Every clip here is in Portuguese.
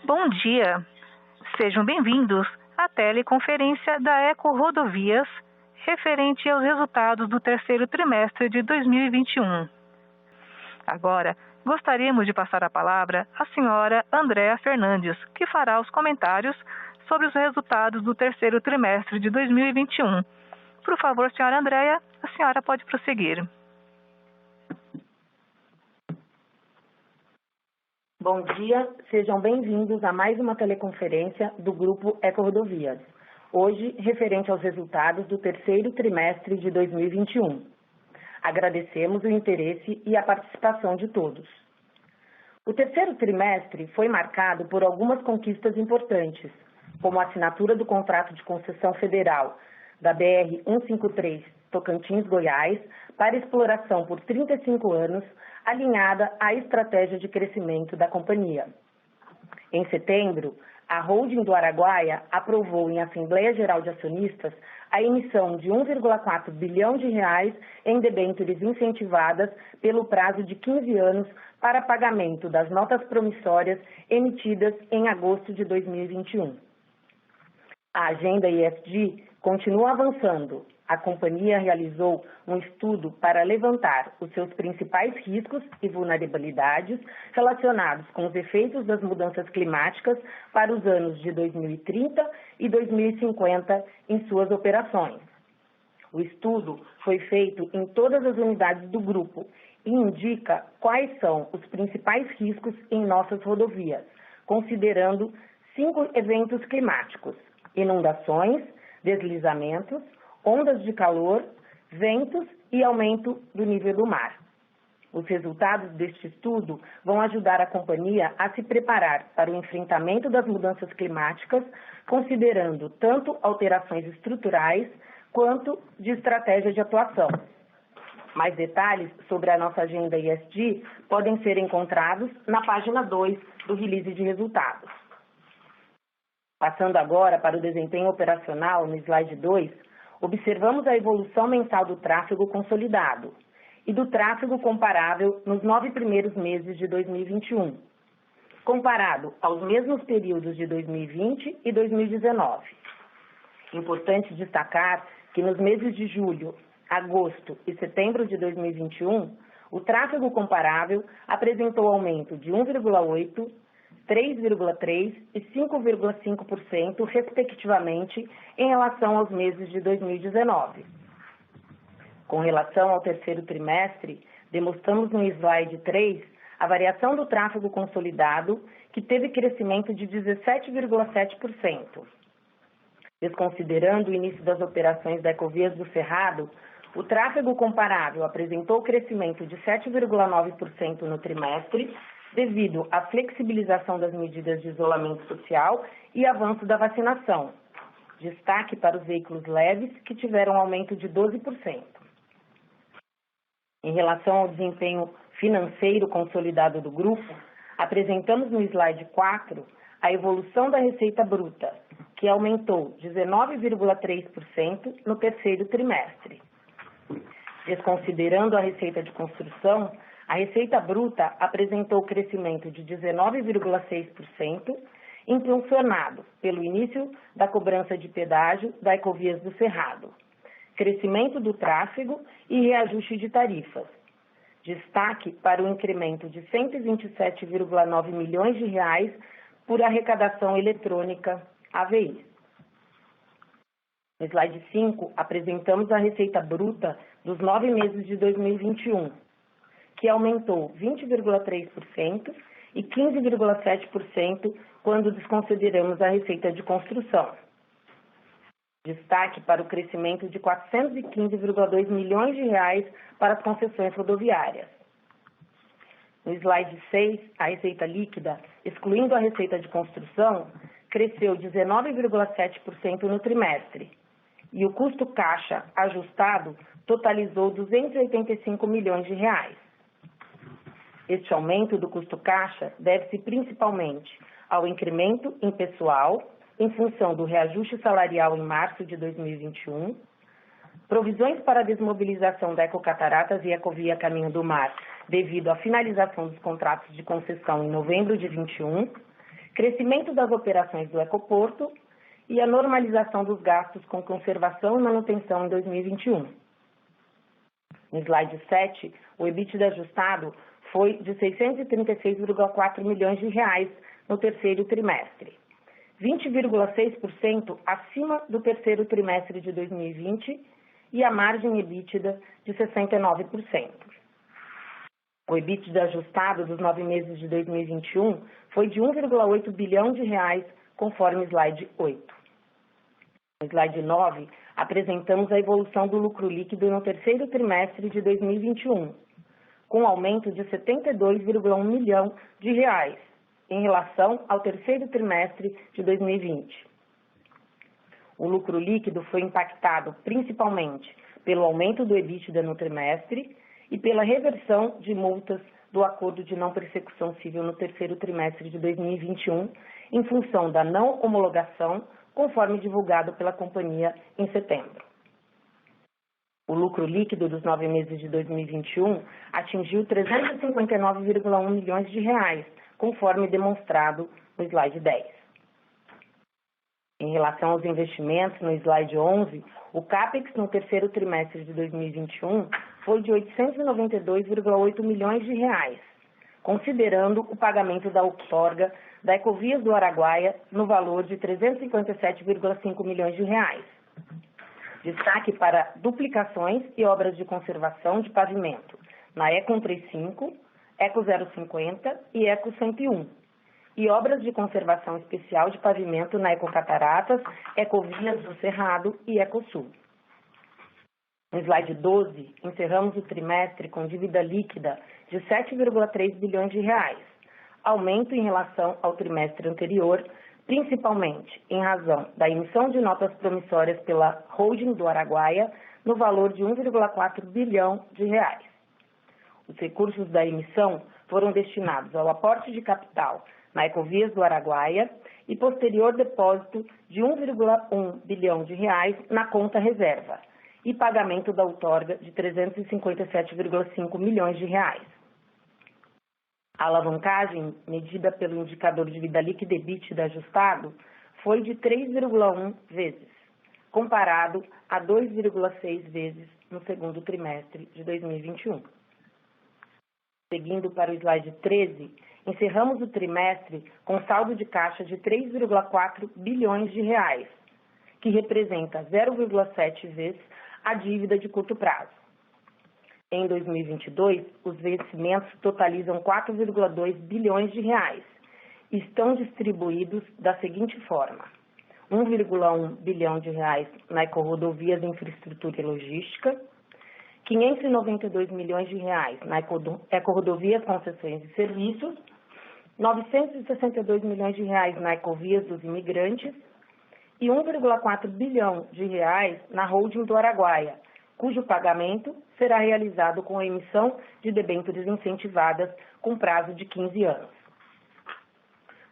Bom dia, sejam bem-vindos à teleconferência da EcoRodovias referente aos resultados do terceiro trimestre de 2021. Agora, gostaríamos de passar a palavra à senhora Andréa Fernandes, que fará os comentários sobre os resultados do terceiro trimestre de 2021. Por favor, senhora Andréa, a senhora pode prosseguir. Bom dia, sejam bem-vindos a mais uma teleconferência do Grupo EcoRodovias, hoje referente aos resultados do terceiro trimestre de 2021. Agradecemos o interesse e a participação de todos. O terceiro trimestre foi marcado por algumas conquistas importantes, como a assinatura do contrato de concessão federal da BR-153 Tocantins-Goiás para exploração por 35 anos, alinhada à estratégia de crescimento da companhia. Em setembro, a holding do Araguaia aprovou em Assembleia Geral de Acionistas a emissão de 1,4 bilhão de reais em debêntures incentivadas pelo prazo de 15 anos para pagamento das notas promissórias emitidas em agosto de 2021. A agenda ESG continua avançando. A companhia realizou um estudo para levantar os seus principais riscos e vulnerabilidades relacionados com os efeitos das mudanças climáticas para os anos de 2030 e 2050 em suas operações. O estudo foi feito em todas as unidades do grupo e indica quais são os principais riscos em nossas rodovias, considerando 5 eventos climáticos: inundações, deslizamentos, ondas de calor, ventos e aumento do nível do mar. Os resultados deste estudo vão ajudar a companhia a se preparar para o enfrentamento das mudanças climáticas, considerando tanto alterações estruturais quanto de estratégia de atuação. Mais detalhes sobre a nossa agenda ESG podem ser encontrados na página 2 do release de resultados. Passando agora para o desempenho operacional, no slide 2, observamos a evolução mensal do tráfego consolidado e do tráfego comparável nos 9 primeiros meses de 2021, comparado aos mesmos períodos de 2020 e 2019. Importante destacar que nos meses de julho, agosto e setembro de 2021, o tráfego comparável apresentou aumento de 1,8%, 3,3% e 5,5%, respectivamente, em relação aos meses de 2019. Com relação ao terceiro trimestre, demonstramos no slide 3 a variação do tráfego consolidado, que teve crescimento de 17,7%. Desconsiderando o início das operações da Ecovias do Cerrado, o tráfego comparável apresentou crescimento de 7,9% no trimestre, devido à flexibilização das medidas de isolamento social e avanço da vacinação. Destaque para os veículos leves, que tiveram aumento de 12%. Em relação ao desempenho financeiro consolidado do grupo, apresentamos no slide 4 a evolução da receita bruta, que aumentou 19,3% no terceiro trimestre. Desconsiderando a receita de construção, a receita bruta apresentou crescimento de 19,6%, impulsionado pelo início da cobrança de pedágio da Ecovias do Cerrado, crescimento do tráfego e reajuste de tarifas. Destaque para o incremento de 127,9 milhões de reais por arrecadação eletrônica AVI. No slide 5, apresentamos a receita bruta dos 9 meses de 2021, que aumentou 20,3% e 15,7% quando desconsideramos a receita de construção. Destaque para o crescimento de 415,2 milhões de reais para as concessões rodoviárias. No slide 6, a receita líquida, excluindo a receita de construção, cresceu 19,7% no trimestre, e o custo caixa ajustado totalizou 285 milhões de reais. Este aumento do custo caixa deve-se principalmente ao incremento em pessoal, em função do reajuste salarial em março de 2021, provisões para a desmobilização da Ecocataratas e Ecovia Caminho do Mar, devido à finalização dos contratos de concessão em novembro de 21, crescimento das operações do Ecoporto e a normalização dos gastos com conservação e manutenção em 2021. No slide 7, o EBITDA ajustado foi de 636,4 milhões de reais no terceiro trimestre, 20,6% acima do terceiro trimestre de 2020 e a margem EBITDA de 69%. O EBITDA ajustado dos 9 meses de 2021 foi de 1,8 bilhão de reais, conforme slide 8. No slide 9, apresentamos a evolução do lucro líquido no terceiro trimestre de 2021, com aumento de 72,1 milhão de reais em relação ao terceiro trimestre de 2020. O lucro líquido foi impactado principalmente pelo aumento do EBITDA no trimestre e pela reversão de multas do Acordo de Não Persecução Civil no terceiro trimestre de 2021, em função da não homologação, conforme divulgado pela companhia em setembro. O lucro líquido dos 9 meses de 2021 atingiu 359,1 milhões de reais, conforme demonstrado no slide 10. Em relação aos investimentos, no slide 11, o CAPEX no terceiro trimestre de 2021 foi de 892,8 milhões de reais, considerando o pagamento da outorga da Ecovias do Araguaia no valor de 357,5 milhões de reais. Destaque para duplicações e obras de conservação de pavimento na Eco 135, Eco 050 e Eco 101, e obras de conservação especial de pavimento na Eco Cataratas, Ecovias do Cerrado e Ecosul. No slide 12, encerramos o trimestre com dívida líquida de 7,3 bilhões de reais, aumento em relação ao trimestre anterior, principalmente em razão da emissão de notas promissórias pela Holding do Araguaia no valor de 1,4 bilhão de reais. Os recursos da emissão foram destinados ao aporte de capital na Ecovias do Araguaia e posterior depósito de 1,1 bilhão de reais na conta reserva e pagamento da outorga de 357,5 milhões de reais. A alavancagem, medida pelo indicador de dívida líquida EBITDA ajustado, foi de 3,1 vezes, comparado a 2,6 vezes no segundo trimestre de 2021. Seguindo para o slide 13, encerramos o trimestre com saldo de caixa de 3,4 bilhões de reais, que representa 0,7 vezes a dívida de curto prazo. Em 2022, os vencimentos totalizam 4,2 bilhões de reais e estão distribuídos da seguinte forma: 1,1 bilhão de reais na Ecorodovias de Infraestrutura e Logística, 592 milhões de reais na Ecorodovias Concessões e Serviços, 962 milhões de reais na Ecovias dos Imigrantes e 1,4 bilhão de reais na Holding do Araguaia, cujo pagamento será realizado com a emissão de debêntures incentivadas com prazo de 15 anos.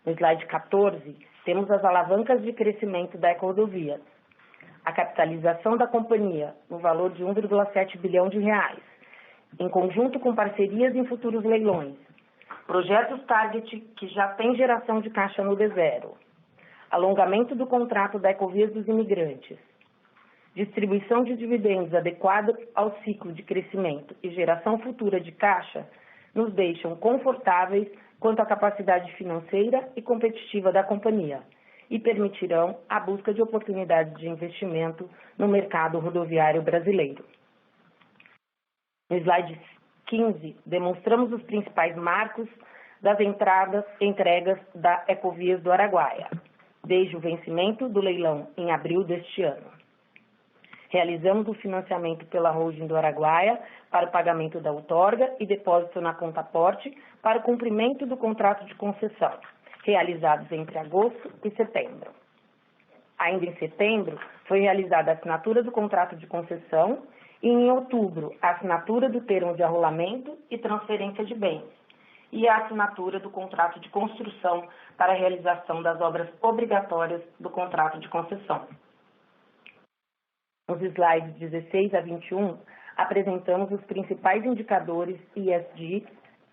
No slide 14, temos as alavancas de crescimento da Ecorodovias. A capitalização da companhia no valor de 1,7 bilhão de reais, em conjunto com parcerias em futuros leilões, projetos target que já tem geração de caixa no D0, alongamento do contrato da Ecovias dos Imigrantes, distribuição de dividendos adequada ao ciclo de crescimento e geração futura de caixa, nos deixam confortáveis quanto à capacidade financeira e competitiva da companhia e permitirão a busca de oportunidades de investimento no mercado rodoviário brasileiro. No slide 15, demonstramos os principais marcos das entregas da Ecovias do Araguaia, desde o vencimento do leilão em abril deste ano. Realizamos o financiamento pela Holding do Araguaia para o pagamento da outorga e depósito na conta aporte para o cumprimento do contrato de concessão, realizados entre agosto e setembro. Ainda em setembro, foi realizada a assinatura do contrato de concessão e, em outubro, a assinatura do termo de arrolamento e transferência de bens e a assinatura do contrato de construção para a realização das obras obrigatórias do contrato de concessão. Nos slides 16 a 21, apresentamos os principais indicadores ESG,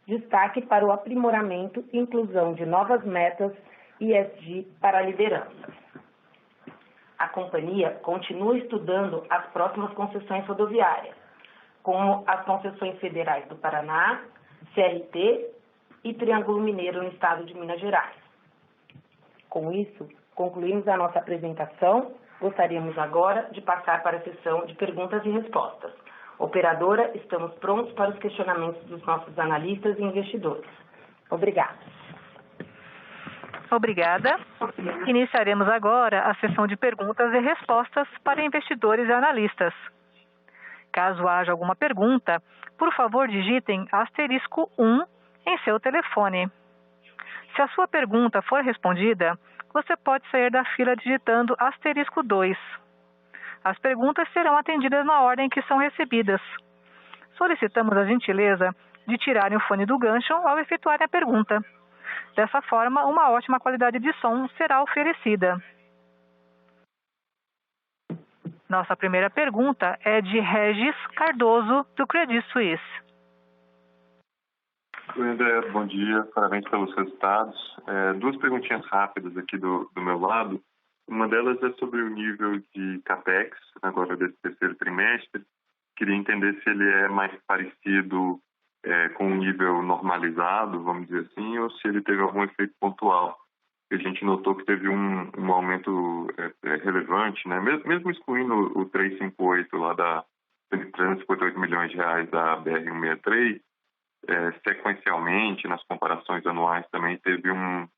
destaque para o aprimoramento e inclusão de novas metas ESG para a liderança. A companhia continua estudando as próximas concessões rodoviárias, como as concessões federais do Paraná, CRT e Triângulo Mineiro no estado de Minas Gerais. Com isso, concluímos a nossa apresentação. Gostaríamos agora de passar para a sessão de perguntas e respostas. Operadora, estamos prontos para os questionamentos dos nossos analistas e investidores. Obrigada. Obrigada. Iniciaremos agora a sessão de perguntas e respostas para investidores e analistas. Caso haja alguma pergunta, por favor digitem *1 em seu telefone. Se a sua pergunta for respondida, você pode sair da fila digitando *2. As perguntas serão atendidas na ordem que são recebidas. Solicitamos a gentileza de tirarem o fone do gancho ao efetuarem a pergunta. Dessa forma, uma ótima qualidade de som será oferecida. Nossa primeira pergunta é de Regis Cardoso, do Credit Suisse. Oi, André, bom dia, parabéns pelos resultados. Duas perguntinhas rápidas aqui do meu lado. Uma delas é sobre o nível de CAPEX, agora desse terceiro trimestre. Queria entender se ele é mais parecido com um nível normalizado, vamos dizer assim, ou se ele teve algum efeito pontual. A gente notou que teve um aumento relevante, né? Mesmo excluindo o 358 lá da 358 milhões de reais da BR-163, sequencialmente, nas comparações anuais, também teve um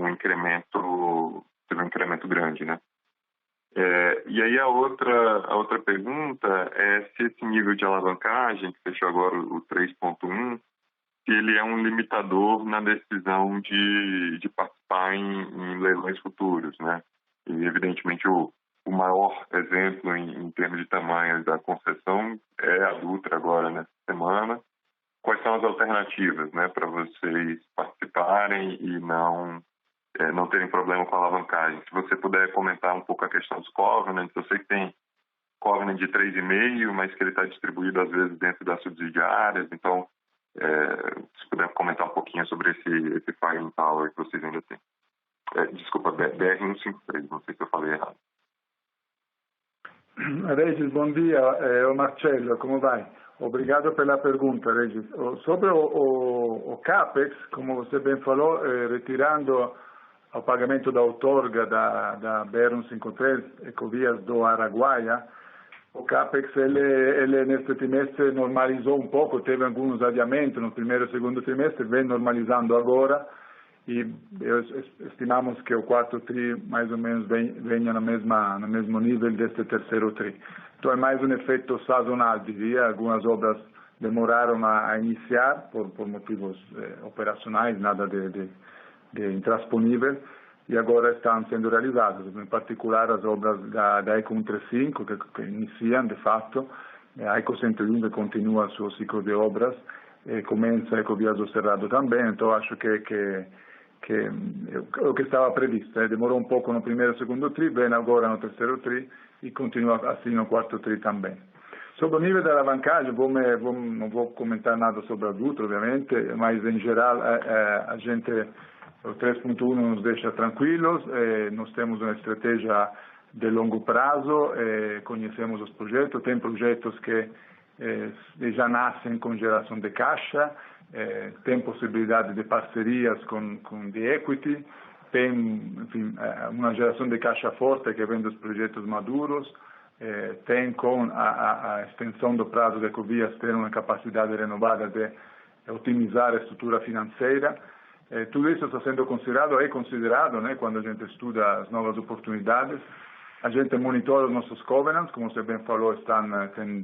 incremento grande, né? E aí a outra pergunta é se esse nível de alavancagem, que fechou agora o 3.1, se ele é um limitador na decisão de participar em leilões futuros, né? E, evidentemente, o maior exemplo em termos de tamanho da concessão é a Dutra agora, nessa semana. Quais são as alternativas, né, para vocês participarem e não terem problema com a alavancagem? Se você puder comentar um pouco a questão dos covenants, eu sei que tem covenant de 3,5, mas que ele está distribuído às vezes dentro das subsidiárias, então se puder comentar um pouquinho sobre esse firing power que vocês ainda têm. Desculpa, BR-153, não sei se eu falei errado. Regis, bom dia, é o Marcelo, como vai? Obrigado pela pergunta, Regis. Sobre o CAPEX, como você bem falou, retirando o pagamento da outorga da BR-153, Ecovias do Araguaia, o CAPEX, ele neste trimestre normalizou um pouco, teve alguns adiamentos no primeiro e segundo trimestre, vem normalizando agora, e estimamos que o quarto TRI mais ou menos venha no mesmo nível deste terceiro TRI. Então é mais um efeito sazonal, diria. Algumas obras demoraram a iniciar por motivos operacionais, nada de intransponível, e agora estão sendo realizadas. Em particular as obras da ECO 135, que iniciam de fato, a ECO 101 continua o seu ciclo de obras, começa a Ecovias do Cerrado também, então acho que o que estava previsto. Demorou um pouco no primeiro e segundo TRI, vem agora no terceiro TRI e continua assim no quarto TRI também. Sobre o nível da alavancagem, não vou comentar nada sobre a Dutra, obviamente, mas em geral a gente, o 3.1 nos deixa tranquilos, nós temos uma estratégia de longo prazo, conhecemos os projetos, tem projetos que já nascem com geração de caixa, tem possibilidade de parcerias com the equity, tem, enfim, uma geração de caixa forte que vem dos projetos maduros, tem com a extensão do prazo de Ecovias ter uma capacidade renovada de otimizar a estrutura financeira. Tudo isso está sendo considerado, né, quando a gente estuda as novas oportunidades. A gente monitora os nossos covenants, como você bem falou,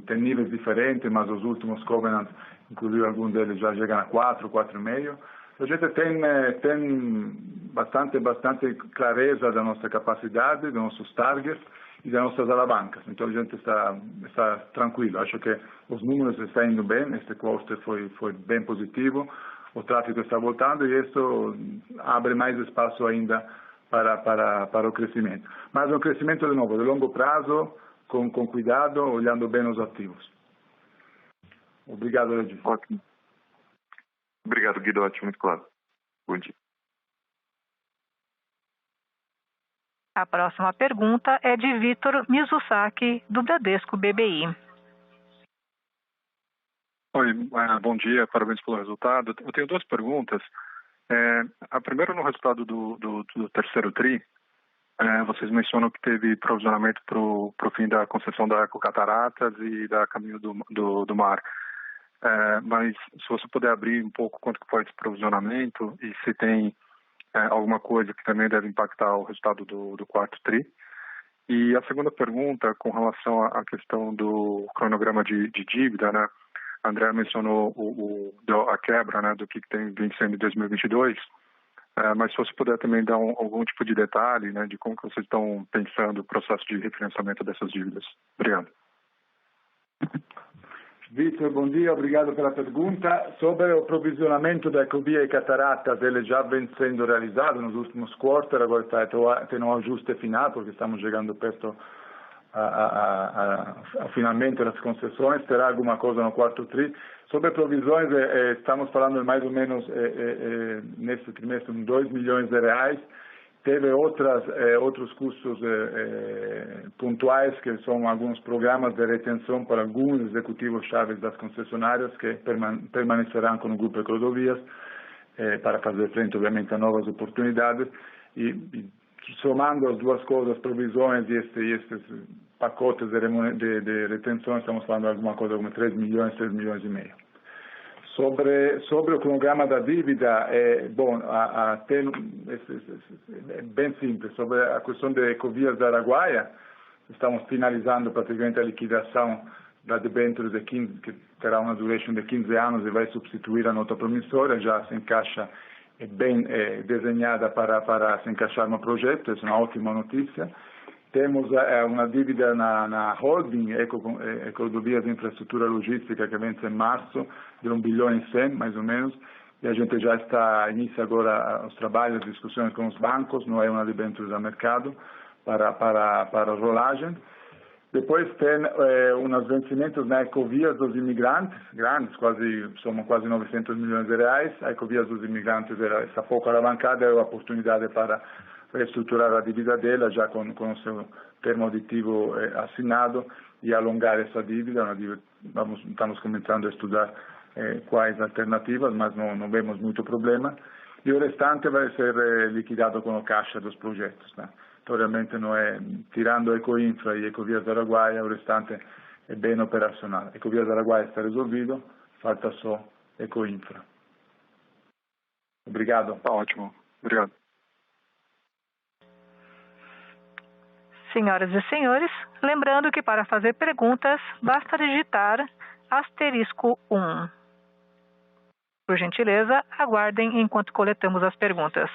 tem níveis diferentes, mas os últimos covenants, inclusive alguns deles já chegam a 4, 4,5. A gente tem bastante clareza da nossa capacidade, dos nossos targets e das nossas alavancas. Então a gente está tranquilo. Acho que os números estão indo bem, este quarter foi bem positivo, o tráfego está voltando e isso abre mais espaço ainda para o crescimento. Mas um crescimento, de novo, de longo prazo, com cuidado, olhando bem os ativos. Obrigado, Regis. Ótimo. Obrigado, Guido. Ótimo, muito claro. Bom dia. A próxima pergunta é de Vitor Mizusaki, do Bradesco BBI. Oi, bom dia, parabéns pelo resultado. Eu tenho duas perguntas. A primeira, no resultado do terceiro TRI, vocês mencionam que teve provisionamento para o fim da concessão da Ecocataratas e da Caminho do Mar. Mas se você puder abrir um pouco quanto que foi esse provisionamento e se tem alguma coisa que também deve impactar o resultado do quarto TRI. E a segunda pergunta, com relação à questão do cronograma de dívida, né? A André mencionou a quebra, né, do que tem vencendo em 2022, mas se você puder também dar algum tipo de detalhe, né, de como que vocês estão pensando o processo de refinanciamento dessas dívidas. Obrigado. Vitor, bom dia, obrigado pela pergunta. Sobre o provisionamento da Ecovia e Cataratas, ele já vem sendo realizado nos últimos quartos, agora está tendo um ajuste final, porque estamos chegando perto ao finalmente das concessões, terá alguma coisa no quarto TRI. Sobre provisões, estamos falando de mais ou menos, nesse trimestre, de 2 milhões de reais. Teve outros custos pontuais, que são alguns programas de retenção para alguns executivos chaves das concessionárias que permanecerão com o Grupo Ecovias para fazer frente, obviamente, a novas oportunidades. E somando as duas coisas, provisões e estes pacotes de retenção, estamos falando de alguma coisa como 3 milhões e meio. Sobre o cronograma da dívida, é bem simples. Sobre a questão de Ecovias da Araguaia, estamos finalizando praticamente a liquidação da debênture que terá uma duration de 15 anos e vai substituir a nota promissória, já se encaixa, é bem desenhada para se encaixar no projeto, essa é uma ótima notícia. Temos uma dívida na holding Ecovias de Infraestrutura Logística que vence em março de 1 bilhão e 100, mais ou menos, e a gente já inicia agora os trabalhos, as discussões com os bancos, não é uma debênture do mercado para a rolagem. Depois tem uns vencimentos na Ecovias dos Imigrantes, grandes, somos quase 900 milhões de reais. A Ecovias dos Imigrantes está pouco alavancada, é uma oportunidade para reestruturar a dívida dela, já com o seu termo aditivo assinado, e alongar essa dívida. Estamos começando a estudar quais alternativas, mas não vemos muito problema. E o restante vai ser liquidado com o caixa dos projetos, né? Então, realmente, não é, tirando Ecoinfra e Ecovias da Araguaia, o restante é bem operacional. Ecovias da Araguaia está resolvido, falta só Ecoinfra. Obrigado. Tá ótimo. Obrigado. Senhoras e senhores, lembrando que para fazer perguntas, basta digitar *1. Por gentileza, aguardem enquanto coletamos as perguntas.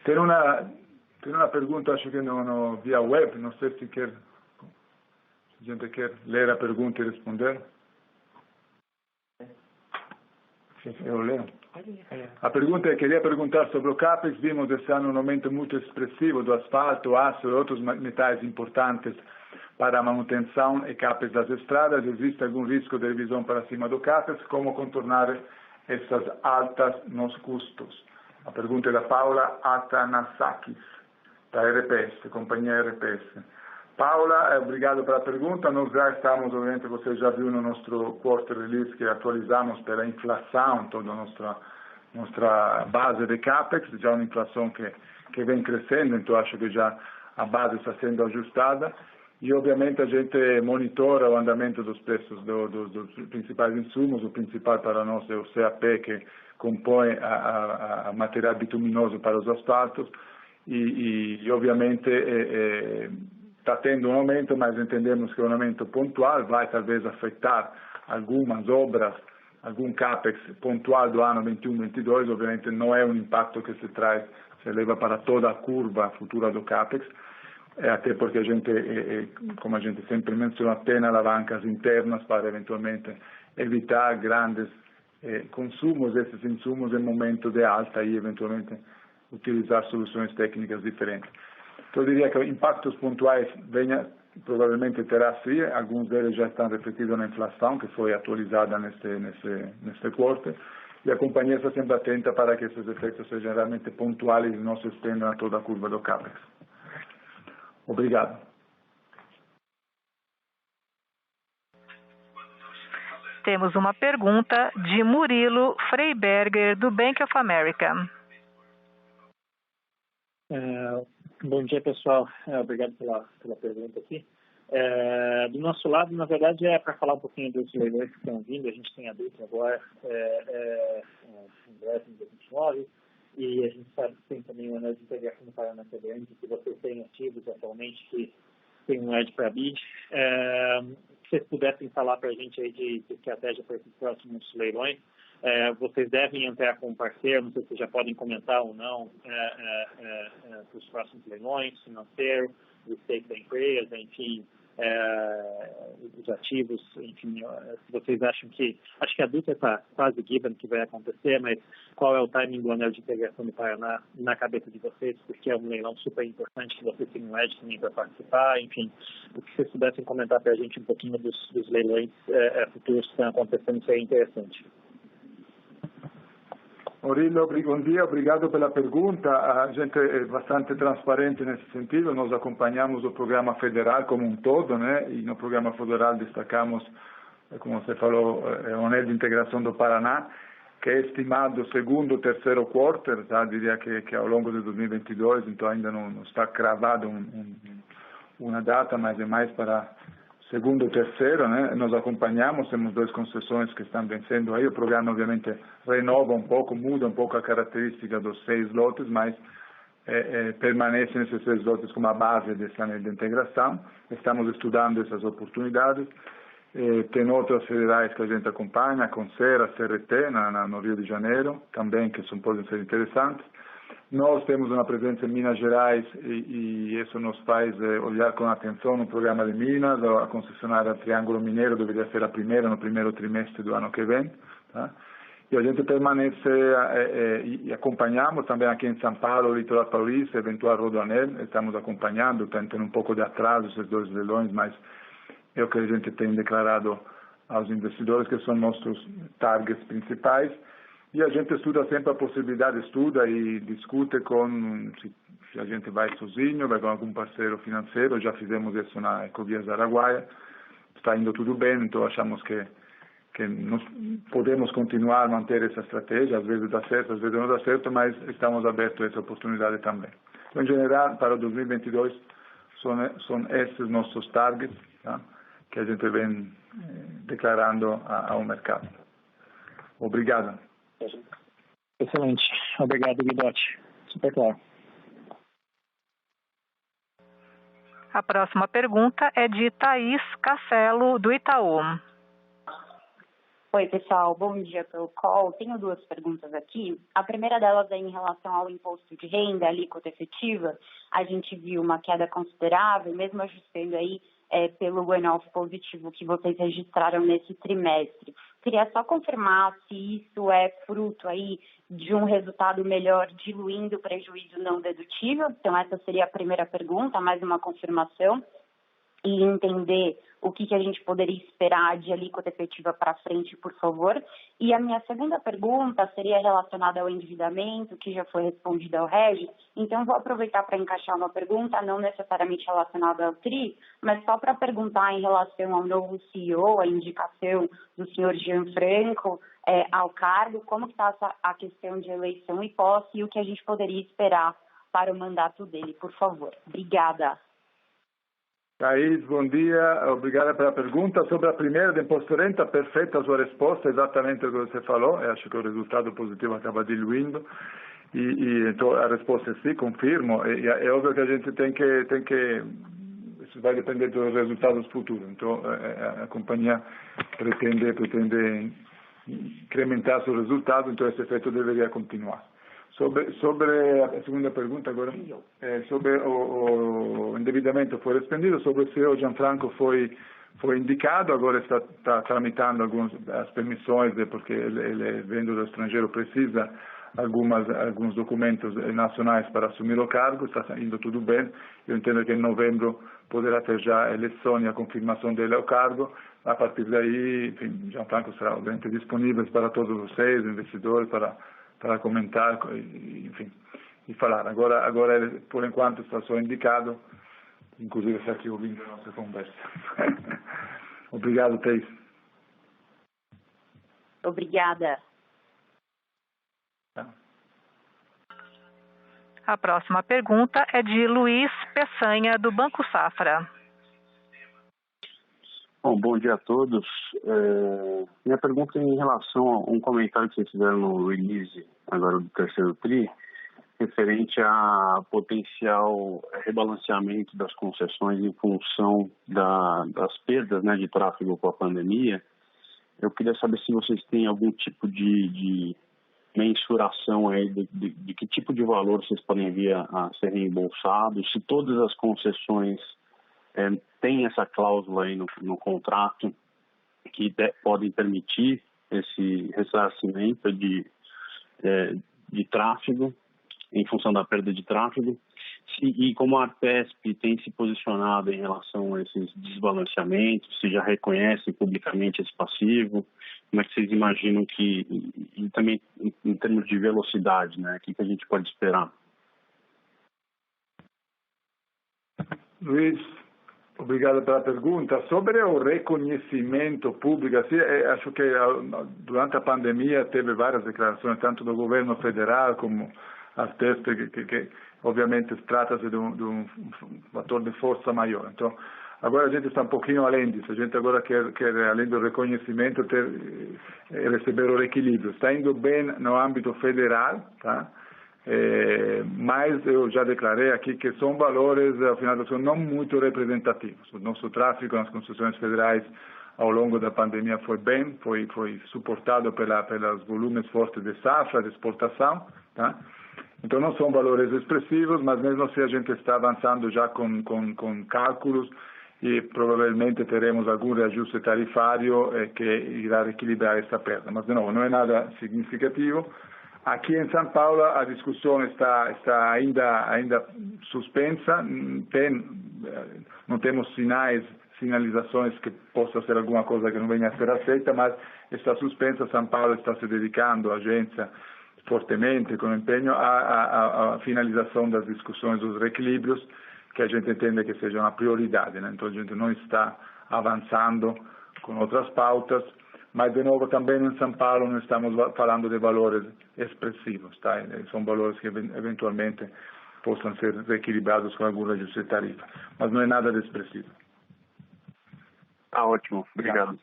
Tem uma pergunta, acho que no via web, não sei se a gente quer ler a pergunta e responder. Eu leio. A pergunta queria perguntar sobre o CAPEX. Vimos esse ano um aumento muito expressivo do asfalto, aço e outros metais importantes para a manutenção e CAPEX das estradas. Existe algum risco de revisão para cima do CAPEX? Como contornar essas altas nos custos? A pergunta é da Paula Atanasakis, da RPS, companhia RPS. Paula, obrigado pela pergunta. Nós já estamos, obviamente, você já viu no nosso quarter release que atualizamos pela inflação toda a nossa base de CAPEX, já uma inflação que vem crescendo, então acho que já a base está sendo ajustada. E, obviamente, a gente monitora o andamento dos preços dos principais insumos. O principal para nós é o CAP, que compõe a material bituminoso para os asfaltos. E obviamente, está tendo um aumento, mas entendemos que é um aumento pontual, vai talvez afetar algumas obras, algum CAPEX pontual do ano 21-22, obviamente não é um impacto que se leva para toda a curva futura do CAPEX, até porque a gente, como a gente sempre menciona, tem alavancas internas para eventualmente evitar grandes consumos desses insumos em momento de alta e eventualmente utilizar soluções técnicas diferentes. Então, eu diria que impactos pontuais provavelmente terá sim, alguns deles já estão refletidos na inflação, que foi atualizada neste quarto, e a companhia está sempre atenta para que esses efeitos sejam realmente pontuais e não se estendam a toda a curva do CAPEX. Obrigado. Temos uma pergunta de Murilo Freiberger, do Bank of America. Bom dia, pessoal. Obrigado pela pergunta aqui. Do nosso lado, na verdade, é para falar um pouquinho dos leilões que estão vindo. A gente tem a Dutra agora, em breve, em 2029, e a gente sabe que tem também o anel de integração do Paraná, que é grande, que vocês têm ativos atualmente, que tem um edge para bid. Se vocês pudessem falar para a gente aí de estratégia para esses próximos leilões, vocês devem entrar com um parceiro, não sei se já podem comentar ou não, para os próximos leilões, financeiro, o stake da empresa, enfim, os ativos, enfim, se vocês acham acho que a Dutra está quase given que vai acontecer, mas qual é o timing do anel de integração do Paraná na cabeça de vocês, porque é um leilão super importante que vocês têm um edge também para participar, enfim, o que vocês pudessem comentar para a gente um pouquinho dos leilões futuros que estão acontecendo, seria interessante. Murilo, bom dia, obrigado pela pergunta. A gente é bastante transparente nesse sentido, nós acompanhamos o programa federal como um todo, né? E no programa federal destacamos, como você falou, o anel de integração do Paraná, que é estimado segundo, terceiro quarter, tá? Diria que ao longo de 2022, então ainda não está cravado uma data, mas é mais para segundo ou terceiro, né? Nós acompanhamos, temos 2 concessões que estão vencendo aí, o programa obviamente renova um pouco, muda um pouco a característica dos 6 lotes, mas permanece nesses 6 lotes como a base desse anel de integração. Estamos estudando essas oportunidades. Tem outras federais que a gente acompanha, a Concer, a CRT, no Rio de Janeiro, também, que podem ser interessantes. Nós temos uma presença em Minas Gerais e isso nos faz olhar com atenção no programa de Minas. A concessionária Triângulo Mineiro deveria ser a primeira no primeiro trimestre do ano que vem. Tá? E a gente permanece e acompanhamos também aqui em São Paulo, o Litoral Paulista, eventual Rodoanel. Estamos acompanhando, tendo um pouco de atraso esses 2 leilões, mas é o que a gente tem declarado aos investidores, que são nossos targets principais. E a gente estuda sempre a possibilidade, estuda e discute se a gente vai sozinho, vai com algum parceiro financeiro. Já fizemos isso na Ecovias Araguaia, está indo tudo bem, então achamos que nós podemos continuar a manter essa estratégia, às vezes dá certo, às vezes não dá certo, mas estamos abertos a essa oportunidade também. Então, em geral, para 2022, são esses nossos targets, tá? Que a gente vem declarando ao mercado. Obrigado. Excelente. Obrigado, Guidotti. Super claro. A próxima pergunta é de Thaís Castelo, do Itaú. Oi, pessoal. Bom dia pelo call. Tenho 2 perguntas aqui. A primeira delas é em relação ao imposto de renda, a alíquota efetiva. A gente viu uma queda considerável, mesmo ajustando aí pelo one-off positivo que vocês registraram nesse trimestre. Queria só confirmar se isso é fruto aí de um resultado melhor diluindo o prejuízo não dedutível. Então, essa seria a primeira pergunta, mais uma confirmação. E entender o que a gente poderia esperar de alíquota efetiva para frente, por favor. E a minha segunda pergunta seria relacionada ao endividamento, que já foi respondida ao Regis. Então, vou aproveitar para encaixar uma pergunta, não necessariamente relacionada ao TRI, mas só para perguntar em relação ao novo CEO, a indicação do senhor Gianfranco ao cargo, como está a questão de eleição e posse e o que a gente poderia esperar para o mandato dele, por favor. Obrigada. Thaís, bom dia, obrigada pela pergunta. Sobre a primeira, de imposto de renda, perfeita a sua resposta, exatamente o que você falou. Eu acho que o resultado positivo acaba diluindo. Então a resposta é sim, confirmo. É óbvio que a gente tem que isso vai depender dos resultados futuros. Então a companhia pretende incrementar seus resultados, então esse efeito deveria continuar. Sobre a segunda pergunta agora, sobre o endividamento foi respondido, sobre o CEO Gianfranco foi indicado, agora está tramitando as permissões, porque ele vendo do estrangeiro precisa alguns documentos nacionais para assumir o cargo, está indo tudo bem. Eu entendo que em novembro poderá ter já a eleição e a confirmação dele ao cargo. A partir daí, enfim, Gianfranco será obviamente disponível para todos vocês, investidores, para comentar, enfim, e falar. Agora ele, por enquanto, está só indicado, inclusive está aqui ouvindo a nossa conversa. Obrigado, Thais. Obrigada. A próxima pergunta é de Luiz Peçanha, do Banco Safra. Bom dia a todos. Minha pergunta é em relação a um comentário que vocês fizeram no release agora do terceiro TRI, referente a potencial rebalanceamento das concessões em função das perdas, né, de tráfego com a pandemia. Eu queria saber se vocês têm algum tipo de mensuração aí de que tipo de valor vocês podem vir a ser reembolsados, se todas as concessões têm essa cláusula aí no contrato que podem permitir esse ressarcimento de tráfego em função da perda de tráfego, e como a Artesp tem se posicionado em relação a esses desbalanceamentos, se já reconhece publicamente esse passivo, como é que vocês imaginam e também em termos de velocidade, né, o que a gente pode esperar? Luiz, obrigado pela pergunta. Sobre o reconhecimento público, assim, acho que durante a pandemia teve várias declarações, tanto do governo federal como Artesp, que obviamente trata-se de um fator de força maior. Então, agora a gente está um pouquinho além disso. A gente agora quer além do reconhecimento, receber o equilíbrio. Está indo bem no âmbito federal, tá? Mas eu já declarei aqui que são valores, ao final das contas, não muito representativos. O nosso tráfego nas concessões federais ao longo da pandemia foi bem, foi suportado pelos volumes fortes de safra, de exportação, tá? Então não são valores expressivos, mas mesmo assim a gente está avançando já com cálculos e provavelmente teremos algum reajuste tarifário que irá equilibrar essa perda. Mas de novo, não é nada significativo. Aqui em São Paulo a discussão está ainda suspensa, não temos sinalizações que possa ser alguma coisa que não venha a ser aceita, mas está suspensa. São Paulo está se dedicando, a agência, fortemente, com empenho, a finalização das discussões dos reequilíbrios, que a gente entende que seja uma prioridade, né? Então a gente não está avançando com outras pautas, mas de novo também em São Paulo não estamos falando de valores expressivos, tá? São valores que eventualmente possam ser reequilibrados com algum ajuste de tarifa, mas não é nada de expressivo. Ótimo, obrigado.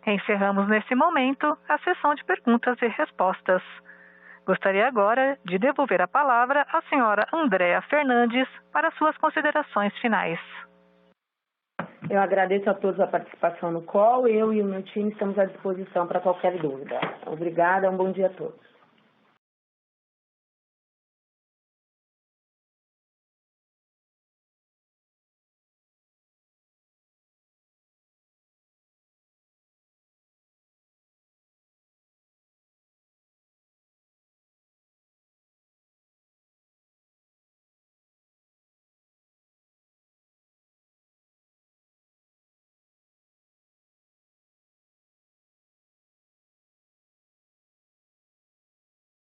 Encerramos nesse momento a sessão de perguntas e respostas. Gostaria agora de devolver a palavra à senhora Andréa Fernandes para suas considerações finais. Eu agradeço a todos a participação no call. Eu e o meu time estamos à disposição para qualquer dúvida. Obrigada, um bom dia a todos.